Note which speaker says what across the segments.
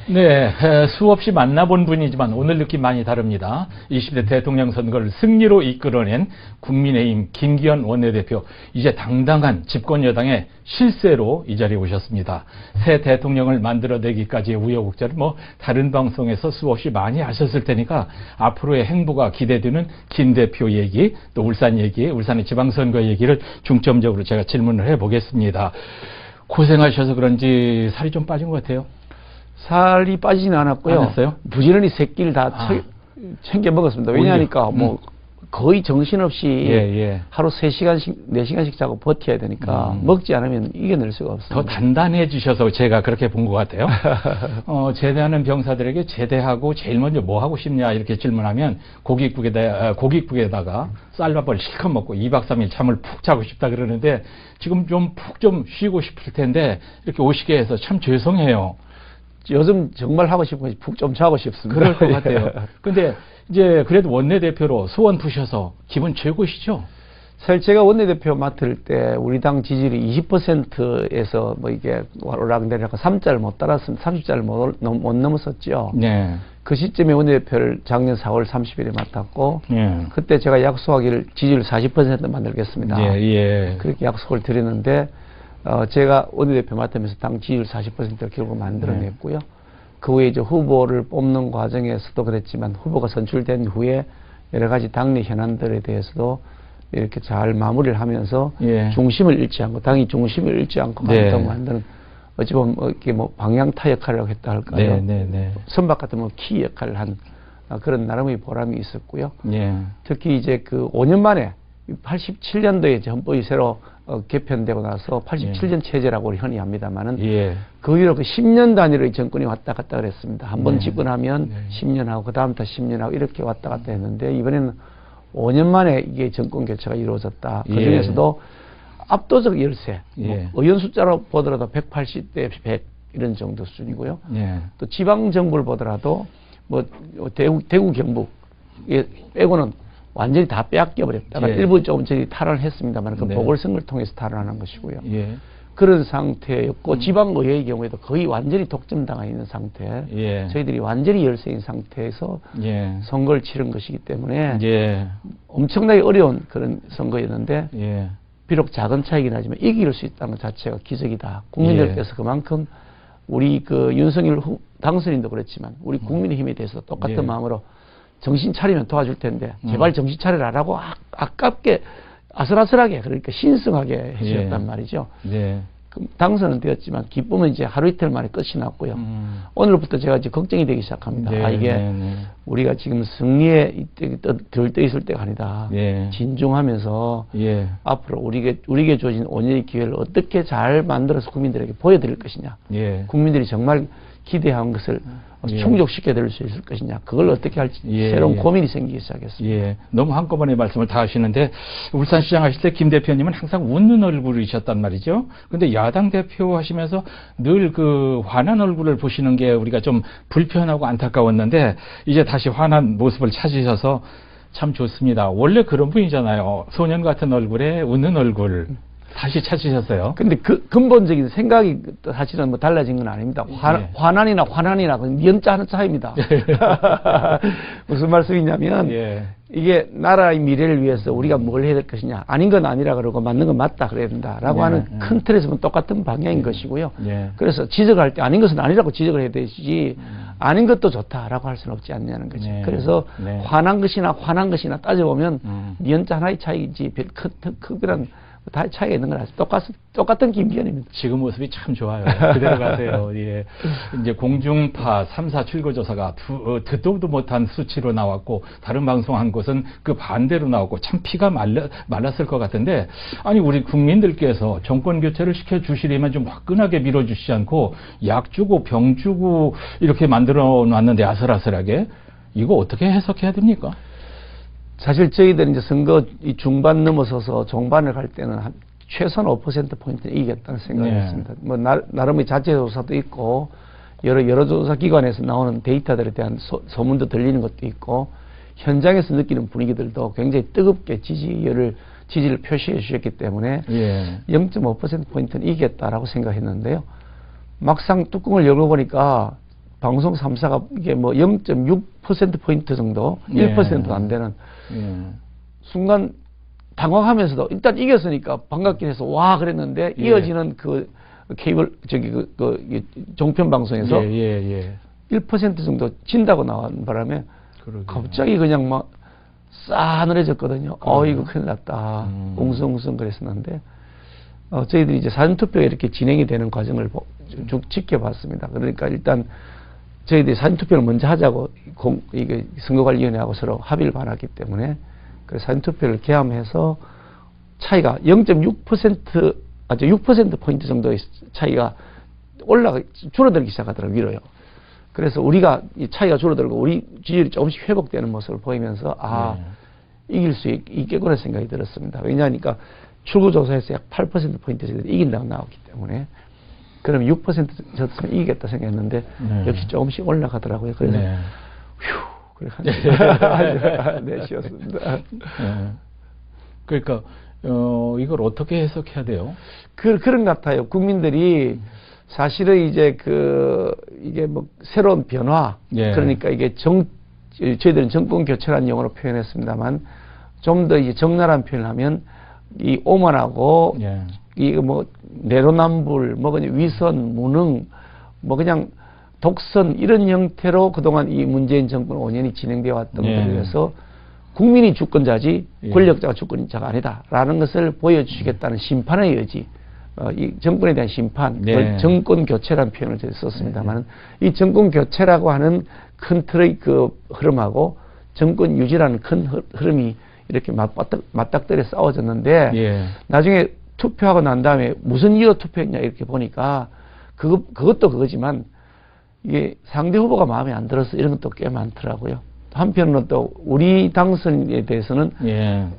Speaker 1: 네, 수없이 만나본 분이지만 오늘 느낌 많이 다릅니다. 20대 대통령 선거를 승리로 이끌어낸 국민의힘 김기현 원내대표, 이제 당당한 집권 여당의 실세로 이 자리에 오셨습니다. 새 대통령을 만들어내기까지의 우여곡절을 다른 방송에서 수없이 많이 하셨을 테니까 앞으로의 행보가 기대되는 김 대표 얘기, 또 울산 얘기, 울산의 지방선거 얘기를 중점적으로 제가 질문을 해보겠습니다. 고생하셔서 그런지 살이 좀 빠진 것 같아요.
Speaker 2: 살이 빠지지는 않았고요.
Speaker 1: 안 했어요?
Speaker 2: 부지런히 세 끼를 다 챙겨 먹었습니다. 왜냐하니까 거의 정신없이 하루 3시간씩, 4시간씩 자고 버텨야 되니까 먹지 않으면 이겨낼 수가 없습니다.
Speaker 1: 더 단단해지셔서 제가 그렇게 본 것 같아요. 제대하는 병사들에게 제대하고 제일 먼저 뭐 하고 싶냐 이렇게 질문하면 고깃국에다가 쌀밥을 실컷 먹고 2박 3일 잠을 푹 자고 싶다 그러는데 지금 좀 푹 좀 쉬고 싶을 텐데 이렇게 오시게 해서 참 죄송해요.
Speaker 2: 요즘 정말 하고 싶은 것이 푹 좀 자고 싶습니다.
Speaker 1: 그럴 것 같아요. 근데 이제 그래도 원내대표로 소원 푸셔서 기분 최고시죠?
Speaker 2: 사실 제가 원내대표 맡을 때 우리 당 지지율이 20%에서 이게 오락내리락 3자를 못 따랐으면 30자를 못 넘었었죠.
Speaker 1: 네.
Speaker 2: 그 시점에 원내대표를 작년 4월 30일에 맡았고, 그때 제가 약속하기를 지지율 40% 만들겠습니다. 그렇게 약속을 드렸는데, 제가 원내대표 맡으면서 당 지지율 40%를 결국 만들어냈고요. 그 후에 이제 후보를 뽑는 과정에서도 그랬지만 후보가 선출된 후에 여러 가지 당내 현안들에 대해서도 이렇게 잘 마무리를 하면서 중심을 잃지 않고, 당이 중심을 잃지 않고 만드는 어찌 보면 이렇게 방향타 역할이라고 했다 할까요? 선박 같은 키 역할을 한 그런 나름의 보람이 있었고요. 특히 이제 그 5년 만에 87년도에 이제 헌법이 새로 개편되고 나서 87년 체제라고 우리 흔히 합니다만은 그 이후로 10년 단위로 정권이 왔다 갔다 그랬습니다. 한 번 집권하면 10년 하고 그 다음부터 10년 하고 이렇게 왔다 갔다 했는데 이번에는 5년 만에 이게 정권 교체가 이루어졌다. 그 중에서도 압도적 열세, 의원 숫자로 보더라도 180대 100 이런 정도 수준이고요. 또 지방 정부를 보더라도 대구 경북 빼고는 완전히 다 빼앗겨 버렸다가 일부 조금 저희 탈환을 했습니다만 그 보궐선거를 통해서 탈환한 것이고요. 그런 상태였고 지방의회의 경우에도 거의 완전히 독점당해 있는 상태, 저희들이 완전히 열세인 상태에서 선거를 치른 것이기 때문에 엄청나게 어려운 그런 선거였는데 비록 작은 차이긴 하지만 이길 수 있다는 것 자체가 기적이다. 국민들께서 그만큼 우리 그 윤석열 당선인도 그렇지만 우리 국민의힘에 대해서 똑같은 마음으로 정신 차리면 도와줄 텐데 제발 정신 차리라라고 아깝게 아슬아슬하게 그러니까 신성하게 해주셨단 말이죠. 당선은 되었지만 기쁨은 이제 하루 이틀 만에 끝이 났고요. 오늘부터 제가 이제 걱정이 되기 시작합니다. 이게 우리가 지금 승리에 들떠 있을 때가 아니다. 진중하면서 앞으로 우리에게 주어진 5년의 기회를 어떻게 잘 만들어서 국민들에게 보여드릴 것이냐. 국민들이 정말 기대한 것을 충족시켜 드릴 수 있을 것이냐. 그걸 어떻게 할지 새로운 고민이 생기기 시작했습니다.
Speaker 1: 너무 한꺼번에 말씀을 다 하시는데 울산시장 하실 때 김 대표님은 항상 웃는 얼굴이셨단 말이죠. 근데 야당 대표 하시면서 늘 그 환한 얼굴을 보시는 게 우리가 좀 불편하고 안타까웠는데 이제 다시 환한 모습을 찾으셔서 참 좋습니다. 원래 그런 분이잖아요. 소년 같은 얼굴에 웃는 얼굴. 다시 찾으셨어요.
Speaker 2: 근데 그 근본적인 생각이 사실은 달라진 건 아닙니다. 환한이나 그 연자 하는 차이입니다. 무슨 말씀이냐면 이게 나라의 미래를 위해서 우리가 뭘 해야 될 것이냐. 아닌 건 아니라 그러고 맞는 건 맞다 그래야 된다라고 하는 큰 틀에서 보면 똑같은 방향인 것이고요. 그래서 지적할 때 아닌 것은 아니라고 지적을 해야 되지 아닌 것도 좋다라고 할 수는 없지 않냐는 거죠. 그래서 환한 것이나 따져보면 연자 하나의 차이지 특별한 다 차이가 있는 건 아니죠. 똑같은 김기현입니다.
Speaker 1: 지금 모습이 참 좋아요. 그대로 가세요. 이제 공중파 3사 출고조사가 듣도 못한 수치로 나왔고 다른 방송한 곳은 그 반대로 나왔고 참 피가 말랐을 것 같은데 아니 우리 국민들께서 정권 교체를 시켜주시려면 좀 화끈하게 밀어주시지 않고 약 주고 병 주고 이렇게 만들어 놨는데 아슬아슬하게 이거 어떻게 해석해야 됩니까?
Speaker 2: 사실 저희들은 이제 선거 이 중반 넘어서서 종반을 갈 때는 한 최소한 5%포인트 이기겠다는 생각이었습니다. 나름의 자체조사도 있고, 여러 조사 기관에서 나오는 데이터들에 대한 소문도 들리는 것도 있고, 현장에서 느끼는 분위기들도 굉장히 뜨겁게 지지를 표시해 주셨기 때문에 0.5%포인트는 이기겠다라고 생각했는데요. 막상 뚜껑을 열어보니까 방송 3사가 이게 뭐 0.6%포인트 정도,
Speaker 1: 예.
Speaker 2: 1%도 안 되는
Speaker 1: 예.
Speaker 2: 순간 당황하면서도 일단 이겼으니까 반갑긴 해서 와 그랬는데
Speaker 1: 예.
Speaker 2: 이어지는 그 케이블 종편 방송에서 1% 정도 진다고 나온 바람에
Speaker 1: 그러게요.
Speaker 2: 갑자기 그냥 막 싸늘해졌거든요. 이거 큰일 났다. 웅성웅성 그랬었는데 저희들이 이제 사전투표가 이렇게 진행이 되는 과정을 쭉 지켜봤습니다. 그러니까 일단 저희들이 사전투표를 먼저 하자고 이게 선거관리위원회하고 서로 합의를 받았기 때문에 그래서 사전투표를 개함해서 차이가 0.6% 6%포인트 정도의 차이가 줄어들기 시작하더라고요, 위로요. 그래서 우리가 이 차이가 줄어들고 우리 지지율이 조금씩 회복되는 모습을 보이면서 이길 수 있겠구나 생각이 들었습니다. 왜냐하니까 출구조사에서 약 8%포인트 저희들이 이긴다고 나왔기 때문에 그러면 6% 졌으면 이기겠다 생각했는데 역시 조금씩 올라가더라고요. 그래서 휴, 그래 쉬었습니다.
Speaker 1: 그러니까 이걸 어떻게 해석해야 돼요?
Speaker 2: 그런 것 같아요. 국민들이 사실은 이제 이게 뭐 새로운 변화, 그러니까 이게 저희들은 정권 교체라는 용어로 표현했습니다만 좀 더 이제 적나라한 표현을 하면 이 오만하고 이 뭐 내로남불, 뭐 그냥 위선, 무능, 뭐 그냥 독선 이런 형태로 그동안 이 문재인 정권 5년이 진행되어 왔던 것에 대해서 국민이 주권자지 권력자가 주권자가 아니다라는 것을 보여주시겠다는 심판의 여지, 이 정권에 대한 심판, 정권 교체라는 표현을 제가 썼습니다만 이 정권 교체라고 하는 큰 틀의 그 흐름하고 정권 유지라는 큰 흐름이 이렇게 맞닥뜨려 싸워졌는데 나중에 투표하고 난 다음에 무슨 이유로 투표했냐 이렇게 보니까 그것도 그거지만 이게 상대 후보가 마음에 안 들어서 이런 것도 꽤 많더라고요. 한편으로는 또 우리 당선에 대해서는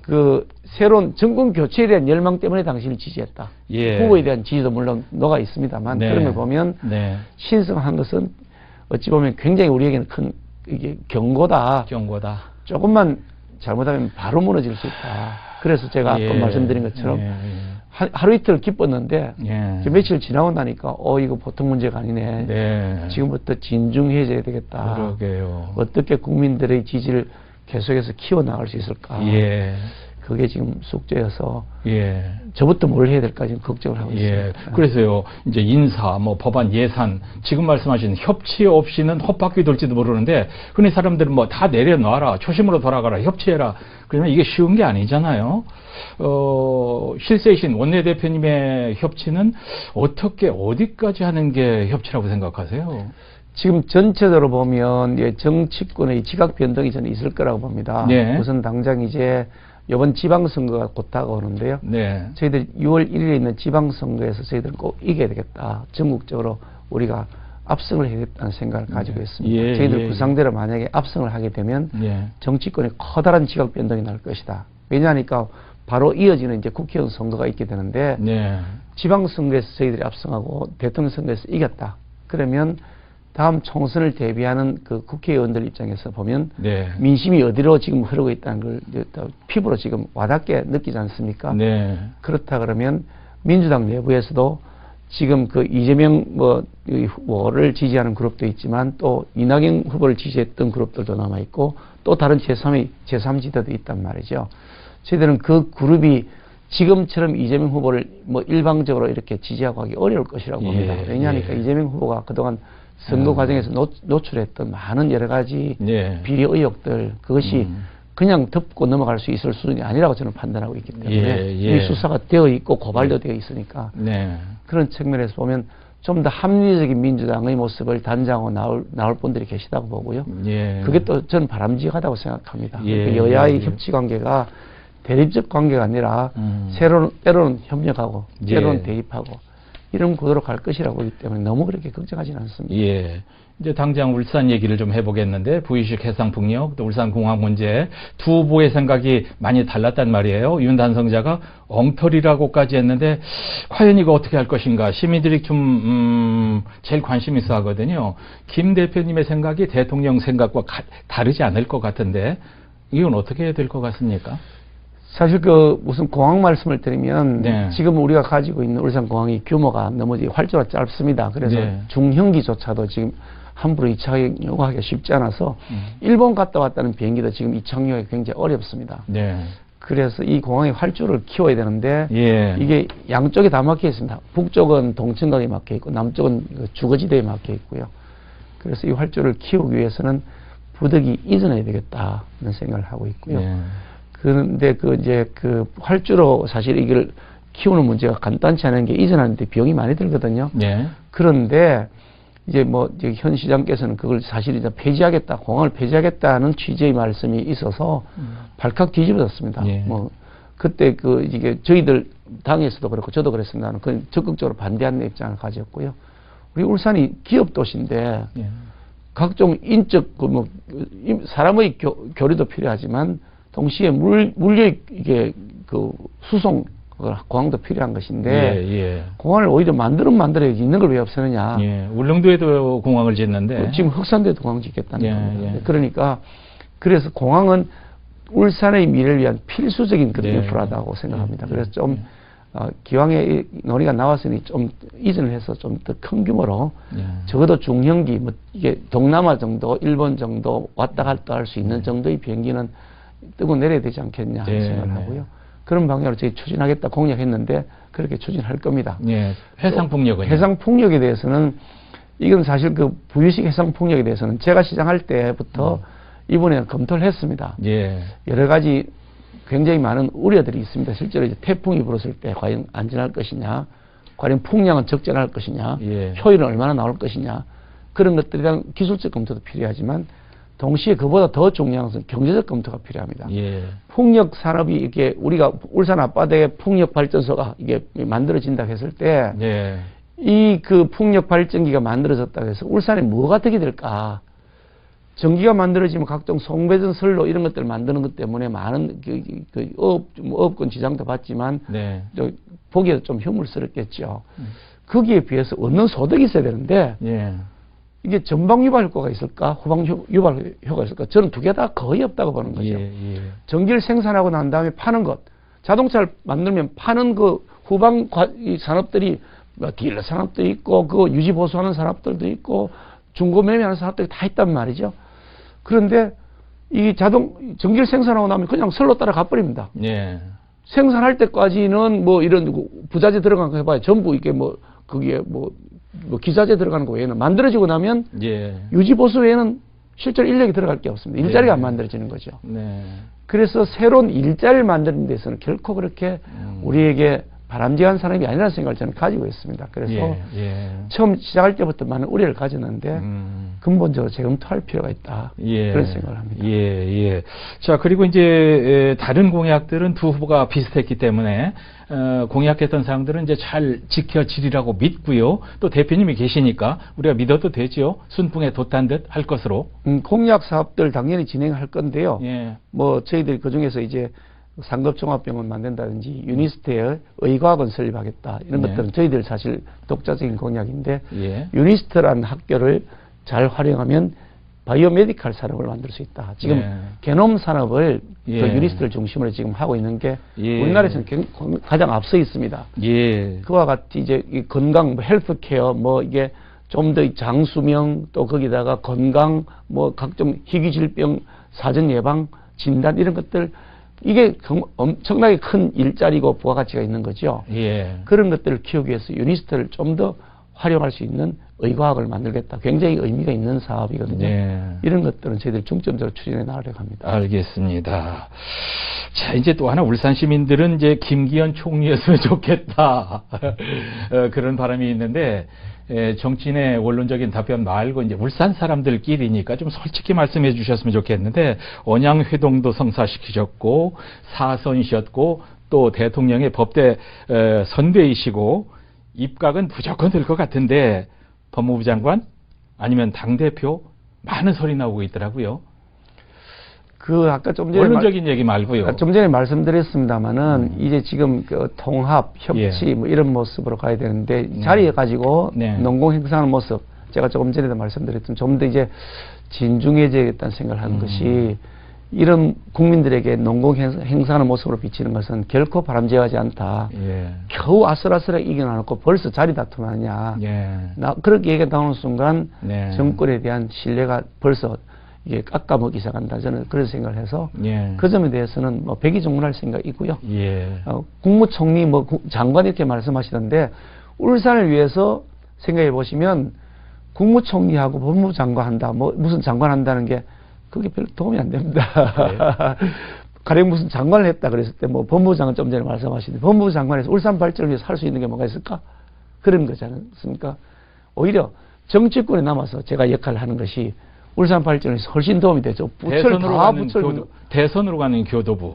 Speaker 2: 그 새로운 정권 교체에 대한 열망 때문에 당신을 지지했다. 후보에 대한 지지도 물론 녹아 있습니다만 그런 걸 보면 신성한 것은 어찌 보면 굉장히 우리에게는 큰 이게 경고다. 조금만 잘못하면 바로 무너질 수 있다. 그래서 제가 아까 말씀드린 것처럼 하루 이틀 기뻤는데 며칠 지나고 나니까 이거 보통 문제가 아니네. 지금부터 진중해져야 되겠다.
Speaker 1: 그러게요.
Speaker 2: 어떻게 국민들의 지지를 계속해서 키워나갈 수 있을까. 그게 지금 숙제여서 저부터 뭘 해야 될까 지금 걱정을 하고 있습니다.
Speaker 1: 그래서요. 이제 인사, 뭐 법안, 예산 지금 말씀하신 협치 없이는 헛바퀴 돌지도 모르는데 흔히 사람들은 뭐 다 내려놔라, 초심으로 돌아가라, 협치해라. 그러면 이게 쉬운 게 아니잖아요. 실세이신 원내대표님의 협치는 어떻게 어디까지 하는 게 협치라고 생각하세요?
Speaker 2: 지금 전체적으로 보면 정치권의 지각 변동이 저는 있을 거라고 봅니다. 우선 당장 이제 이번 지방선거가 곧 다가오는데요. 저희들 6월 1일에 있는 지방선거에서 저희들은 꼭 이겨야 되겠다. 전국적으로 우리가 압승을 해야겠다는 생각을 가지고 있습니다. 저희들 그 상대로 만약에 압승을 하게 되면 정치권에 커다란 지각 변동이 날 것이다. 왜냐하니까 바로 이어지는 이제 국회의원 선거가 있게 되는데 지방선거에서 저희들이 압승하고 대통령 선거에서 이겼다. 그러면 다음 총선을 대비하는 그 국회의원들 입장에서 보면 민심이 어디로 지금 흐르고 있다는 걸 피부로 지금 와닿게 느끼지 않습니까? 그렇다 그러면 민주당 내부에서도 지금 그 이재명 후보를 지지하는 그룹도 있지만 또 이낙연 후보를 지지했던 그룹들도 남아 있고 또 다른 제3지대도 있단 말이죠. 저희들은 그 그룹이 지금처럼 이재명 후보를 뭐 일방적으로 이렇게 지지하고 하기 어려울 것이라고 봅니다. 왜냐하니까 이재명 후보가 그동안 선거 과정에서 노출했던 많은 여러 가지 비리 의혹들 그것이 그냥 덮고 넘어갈 수 있을 수준이 아니라고 저는 판단하고 있기 때문에 이 수사가 되어 있고 고발도 되어 있으니까 그런 측면에서 보면 좀 더 합리적인 민주당의 모습을 단장하고 나올 분들이 계시다고 보고요. 그게 또 저는 바람직하다고 생각합니다. 여야의 협치 관계가 대립적 관계가 아니라 때로는 협력하고 때로는 대립하고 이런 구도로 갈 것이라고 보기 때문에 너무 그렇게 걱정하지는 않습니다.
Speaker 1: 이제 당장 울산 얘기를 좀 해보겠는데 부의식 해상풍력 또 울산공항 문제 두 후보의 생각이 많이 달랐단 말이에요. 윤 단성자가 엉터리라고까지 했는데 과연 이거 어떻게 할 것인가 시민들이 좀 제일 관심 있어 하거든요. 김 대표님의 생각이 대통령 생각과 다르지 않을 것 같은데 이건 어떻게 될 것 같습니까?
Speaker 2: 사실 무슨 공항 말씀을 드리면 지금 우리가 가지고 있는 울산공항이 규모가 너무 활주로가 짧습니다. 그래서 중형기조차도 지금 함부로 이착용하기가 쉽지 않아서 일본 갔다 왔다는 비행기도 지금 이착용하기 굉장히 어렵습니다. 네. 그래서 이 공항의 활주를 키워야 되는데 예. 이게 양쪽에 다 막혀 있습니다. 북쪽은 동청강에 막혀 있고 남쪽은 주거지대에 막혀 있고요. 그래서 이 활주를 키우기 위해서는 부득이 이전해야 되겠다는 생각을 하고 있고요. 예. 그런데 이제 활주로 사실 이걸 키우는 문제가 간단치 않은 게 이전하는데 비용이 많이 들거든요. 예. 그런데 이제 현 시장께서는 그걸 사실 이제 폐지하겠다, 공항을 폐지하겠다는 취지의 말씀이 있어서 발칵 뒤집어졌습니다. 예. 그때 이게 저희들 당에서도 그렇고 저도 그랬습니다만 그건 적극적으로 반대하는 입장을 가졌고요. 우리 울산이 기업 도시인데 예. 각종 인적 사람의 교류도 필요하지만 동시에 물류의 이게 수송 공항도 필요한 것인데 예, 예. 공항을 오히려 만들어야 있는 걸 왜 없애느냐. 예,
Speaker 1: 울릉도에도 공항을 짓는데
Speaker 2: 지금 흑산도에도 공항 짓겠다는 겁니다. 그러니까 그래서 공항은 울산의 미래를 위한 필수적인 그런 인프라다고 생각합니다. 그래서 좀 기왕에 논의가 나왔으니 좀 이전을 해서 좀 더 큰 규모로 적어도 중형기 이게 동남아 정도, 일본 정도 왔다 갔다 할 수 있는 정도의 비행기는 뜨고 내려야 되지 않겠냐 생각을 하고요. 그런 방향으로 저희 추진하겠다 공약했는데 그렇게 추진할 겁니다.
Speaker 1: 예, 해상폭력은?
Speaker 2: 해상폭력에 대해서는 이건 사실 부유식 해상폭력에 대해서는 제가 시장할 때부터 이번에 검토를 했습니다. 예. 여러 가지 굉장히 많은 우려들이 있습니다. 실제로 이제 태풍이 불었을 때 과연 안전할 것이냐, 과연 풍량은 적절할 것이냐, 예. 효율은 얼마나 나올 것이냐 그런 것들에 대한 기술적 검토도 필요하지만 동시에 그보다 더 중요한 것은 경제적 검토가 필요합니다. 예. 풍력 산업이 이게 우리가 울산 앞바다에 풍력 발전소가 이게 만들어진다고 했을 때, 예. 이 풍력 발전기가 만들어졌다고 해서 울산에 뭐가 어떻게 될까? 전기가 만들어지면 각종 송배전 선로 이런 것들을 만드는 것 때문에 많은 업권 지장도 받지만, 네. 보기에도 좀 혐오스럽겠죠. 거기에 비해서 얻는 소득이 있어야 되는데, 예. 이게 전방 유발 효과가 있을까? 후방 유발 효과가 있을까? 저는 두 개 다 거의 없다고 보는 거죠. 예, 예. 전기를 생산하고 난 다음에 파는 것. 자동차를 만들면 파는 후방 산업들이 딜러 산업도 있고, 유지 보수하는 산업들도 있고, 중고 매매하는 산업들이 다 있단 말이죠. 그런데 이 전기를 생산하고 나면 그냥 설로 따라 가버립니다. 예. 생산할 때까지는 이런 부자재 들어간 거 해봐야 전부 이게 거기에 기자재 들어가는 거 외에는 만들어지고 나면 예. 유지보수 외에는 실제로 인력이 들어갈 게 없습니다. 일자리가 안 만들어지는 거죠. 네. 그래서 새로운 일자리를 만드는 데서는 결코 그렇게 우리에게 바람직한 산업이 아니라는 생각을 저는 가지고 있습니다. 그래서 처음 시작할 때부터 많은 우려를 가졌는데 근본적으로 재검토할 필요가 있다. 그런 생각을 합니다.
Speaker 1: 자, 그리고 이제 다른 공약들은 두 후보가 비슷했기 때문에 공약했던 사항들은 이제 잘 지켜지리라고 믿고요. 또 대표님이 계시니까 우리가 믿어도 되죠. 순풍에 돛한 듯 할 것으로.
Speaker 2: 공약 사업들 당연히 진행할 건데요. 저희들이 그중에서 이제 상급종합병원 만든다든지 유니스트에 의과학원 설립하겠다 이런 것들은 저희들 사실 독자적인 공약인데 유니스트라는 학교를 잘 활용하면 바이오메디칼 산업을 만들 수 있다. 지금 게놈 산업을 유니스트를 중심으로 지금 하고 있는 게 우리나라에서는 가장 앞서 있습니다. 그와 같이 이제 이 건강, 헬스케어, 이게 좀 더 장수명 또 거기다가 건강, 각종 희귀질병 사전 예방, 진단 이런 것들 이게 엄청나게 큰 일자리고 부가가치가 있는 거죠. 그런 것들을 키우기 위해서 유니스트를 좀 더 활용할 수 있는 의과학을 만들겠다. 굉장히 의미가 있는 사업이거든요. 이런 것들은 저희들이 중점적으로 추진해 나가려고 합니다.
Speaker 1: 알겠습니다. 자, 이제 또 하나 울산 시민들은 이제 김기현 총리였으면 좋겠다. 그런 바람이 있는데, 정치인의 원론적인 답변 말고 이제 울산 사람들끼리니까 좀 솔직히 말씀해 주셨으면 좋겠는데, 언양회동도 성사시키셨고, 사선이셨고, 또 대통령의 법대 선배이시고, 입각은 무조건 될 것 같은데, 법무부 장관 아니면 당대표 많은 소리 나오고 있더라고요.
Speaker 2: 아까 좀 전에
Speaker 1: 원론적인 얘기 말고요.
Speaker 2: 좀 전에 말씀드렸습니다만은 이제 지금 통합, 협치 이런 모습으로 가야 되는데 자리에 가지고 농공 행사하는 모습 제가 조금 전에도 말씀드렸지만 좀 더 이제 진중해져야겠다는 생각을 하는 것이 이런 국민들에게 농공 행사하는 모습으로 비치는 것은 결코 바람직하지 않다.
Speaker 1: 예.
Speaker 2: 겨우 아슬아슬하게 이겨놔놓고 벌써 자리 다툼하느냐.
Speaker 1: 예.
Speaker 2: 그렇게 얘기 나오는 순간
Speaker 1: 네.
Speaker 2: 정권에 대한 신뢰가 벌써 이게 깎아먹기 시작한다. 저는 그런 생각을 해서
Speaker 1: 예.
Speaker 2: 그 점에 대해서는 뭐 백의종군할 생각이 있고요.
Speaker 1: 예.
Speaker 2: 국무총리 뭐 장관 이렇게 말씀하시던데 울산을 위해서 생각해 보시면 국무총리하고 법무부 장관 한다. 뭐 무슨 장관 한다는 게 그게 별로 도움이 안 됩니다. 네. 가령 무슨 장관을 했다 그랬을 때 뭐 법무부 장관 좀 전에 말씀하시는데 법무부 장관에서 울산 발전을 위해서 할 수 있는 게 뭐가 있을까? 그런 거지 않습니까? 오히려 정치권에 남아서 제가 역할을 하는 것이 울산 발전에 훨씬 도움이 되죠.
Speaker 1: 대선으로 가는 교도부.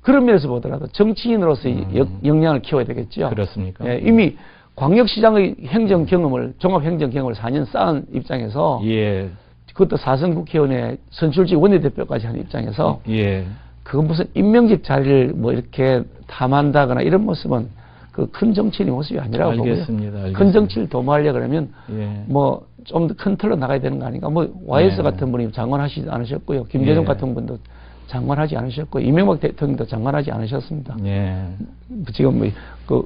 Speaker 2: 그런 면에서 보더라도 정치인으로서의 역량을 키워야 되겠죠.
Speaker 1: 그렇습니까?
Speaker 2: 예, 이미 광역시장의 행정 경험을, 종합행정 경험을 4년 쌓은 입장에서
Speaker 1: 예.
Speaker 2: 그것도 4선 국회의원의 선출직 원내대표까지 한 입장에서
Speaker 1: 예.
Speaker 2: 그건 무슨 임명직 자리를 뭐 이렇게 탐한다거나 이런 모습은 그 큰 정치인의 모습이 아니라고
Speaker 1: 알겠습니다.
Speaker 2: 보고요.
Speaker 1: 알겠습니다.
Speaker 2: 큰 정치를 도모하려 그러면
Speaker 1: 예.
Speaker 2: 뭐 좀 더 큰 틀로 나가야 되는 거 아닌가. 뭐 YS
Speaker 1: 네.
Speaker 2: 같은 분이 장관하시지 않으셨고요. 김대중
Speaker 1: 예.
Speaker 2: 같은 분도 장관하지 않으셨고요. 이명박 대통령도 장관하지 않으셨습니다.
Speaker 1: 예.
Speaker 2: 지금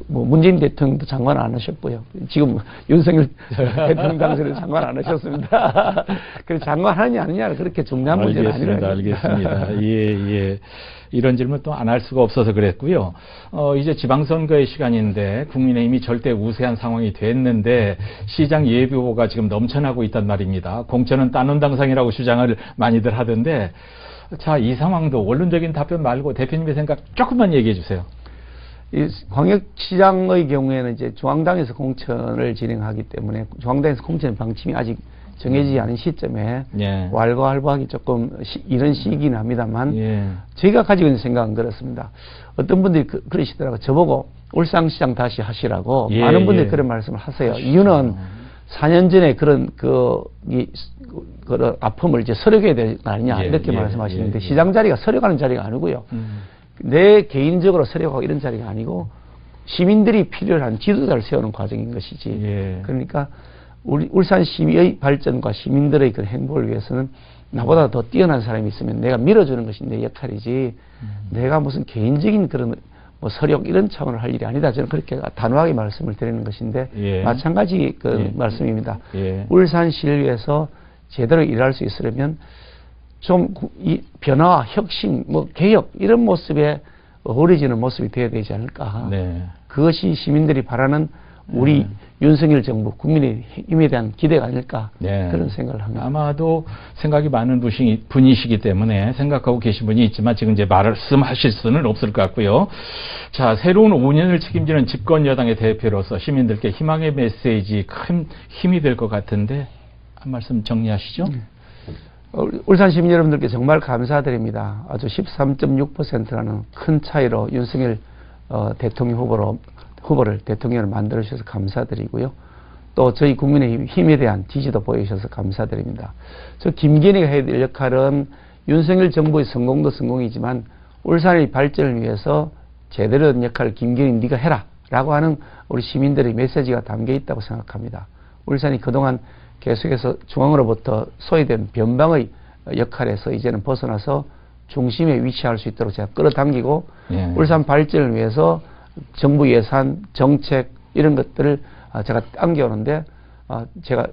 Speaker 2: 뭐 문재인 대통령도 장관 안 하셨고요. 지금 윤석열 대통령 당선인 장관 안 하셨습니다. 그래서 장관 하느냐 안 하느냐는 그렇게 중요한 문제는 아니라요.
Speaker 1: 알겠습니다. 예, 예. 이런 질문 또 안 할 수가 없어서 그랬고요. 이제 지방선거의 시간인데 국민의힘이 절대 우세한 상황이 됐는데 시장 예비후보가 지금 넘쳐나고 있단 말입니다. 공천은 따놓은당상이라고 주장을 많이들 하던데 자, 이 상황도 원론적인 답변 말고 대표님의 생각 조금만 얘기해 주세요.
Speaker 2: 이 광역시장의 경우에는 이제 중앙당에서 공천을 진행하기 때문에 중앙당에서 공천 방침이 아직 정해지지 않은 시점에
Speaker 1: 예.
Speaker 2: 왈가왈부하기 조금 이런 시기긴 합니다만
Speaker 1: 예.
Speaker 2: 저희가 가지고 있는 생각은 그렇습니다. 어떤 분들이 그러시더라고요. 저보고 울산시장 다시 하시라고
Speaker 1: 예,
Speaker 2: 많은 분들이
Speaker 1: 예.
Speaker 2: 그런 말씀을 하세요. 이유는 4년 전에 그런 그런 아픔을 이제 서려게 되는 거 아니냐 이렇게 말씀하시는데 시장 자리가 서려가는 자리가 아니고요. 내 개인적으로 서려가고 이런 자리가 아니고 시민들이 필요한 지도자를 세우는 과정인 것이지.
Speaker 1: 예.
Speaker 2: 그러니까 울산 시의 발전과 시민들의 그 행복을 위해서는 나보다 더 뛰어난 사람이 있으면 내가 밀어주는 것이 내 역할이지 내가 무슨 개인적인 그런 뭐 서력 이런 차원을 할 일이 아니다. 저는 그렇게 단호하게 말씀을 드리는 것인데
Speaker 1: 예.
Speaker 2: 마찬가지
Speaker 1: 예.
Speaker 2: 말씀입니다.
Speaker 1: 예.
Speaker 2: 울산시를 위해서 제대로 일할 수 있으려면 좀 이 변화와 혁신, 뭐 개혁 이런 모습에 어우러지는 모습이 되어야 되지 않을까.
Speaker 1: 네.
Speaker 2: 그것이 시민들이 바라는 우리 윤석열 정부, 국민의힘에 대한 기대가 아닐까.
Speaker 1: 네.
Speaker 2: 그런 생각을 합니다.
Speaker 1: 아마도 생각이 많은 분이시기 때문에 생각하고 계신 분이 있지만 지금 이제 말씀하실 수는 없을 것 같고요. 자, 새로운 5년을 책임지는 집권 여당의 대표로서 시민들께 희망의 메시지 큰 힘이 될 것 같은데 한 말씀 정리하시죠.
Speaker 2: 울산 시민 여러분들께 정말 감사드립니다. 아주 13.6%라는 큰 차이로 윤석열 대통령 후보를 대통령을 만들어 주셔서 감사드리고요. 또 저희 국민의힘에 대한 지지도 보여주셔서 감사드립니다. 저 김건희가 해야 될 역할은 윤석열 정부의 성공도 성공이지만 울산의 발전을 위해서 제대로 된 역할을 김건희 네가 해라 라고 하는 우리 시민들의 메시지가 담겨 있다고 생각합니다. 울산이 그동안 계속해서 중앙으로부터 소외된 변방의 역할에서 이제는 벗어나서 중심에 위치할 수 있도록 제가 끌어당기고 울산 발전을 위해서 정부 예산, 정책 이런 것들을 제가 당겨오는데 제가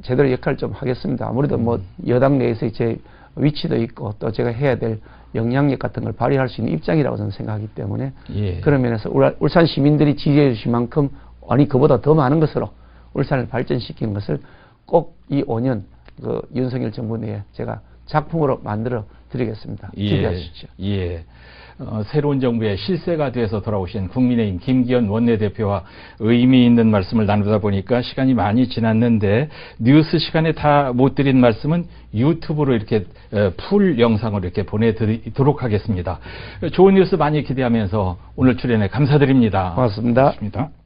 Speaker 2: 제대로 역할을 좀 하겠습니다. 아무래도 뭐 여당 내에서의 제 위치도 있고 또 제가 해야 될 영향력 같은 걸 발휘할 수 있는 입장이라고 저는 생각하기 때문에 그런 면에서 울산 시민들이 지지해 주신 만큼 아니 그보다 더 많은 것으로 울산을 발전시키는 것을 꼭 이 5년 그 윤석열 정부 내에 제가 작품으로 만들어 드리겠습니다. 기대하십시오.
Speaker 1: 예. 새로운 정부의 실세가 돼서 돌아오신 국민의힘 김기현 원내대표와 의미 있는 말씀을 나누다 보니까 시간이 많이 지났는데 뉴스 시간에 다 못 드린 말씀은 유튜브로 이렇게 풀 영상으로 이렇게 보내드리도록 하겠습니다. 좋은 뉴스 많이 기대하면서 오늘 출연에 감사드립니다.
Speaker 2: 고맙습니다.
Speaker 1: 고맙습니다.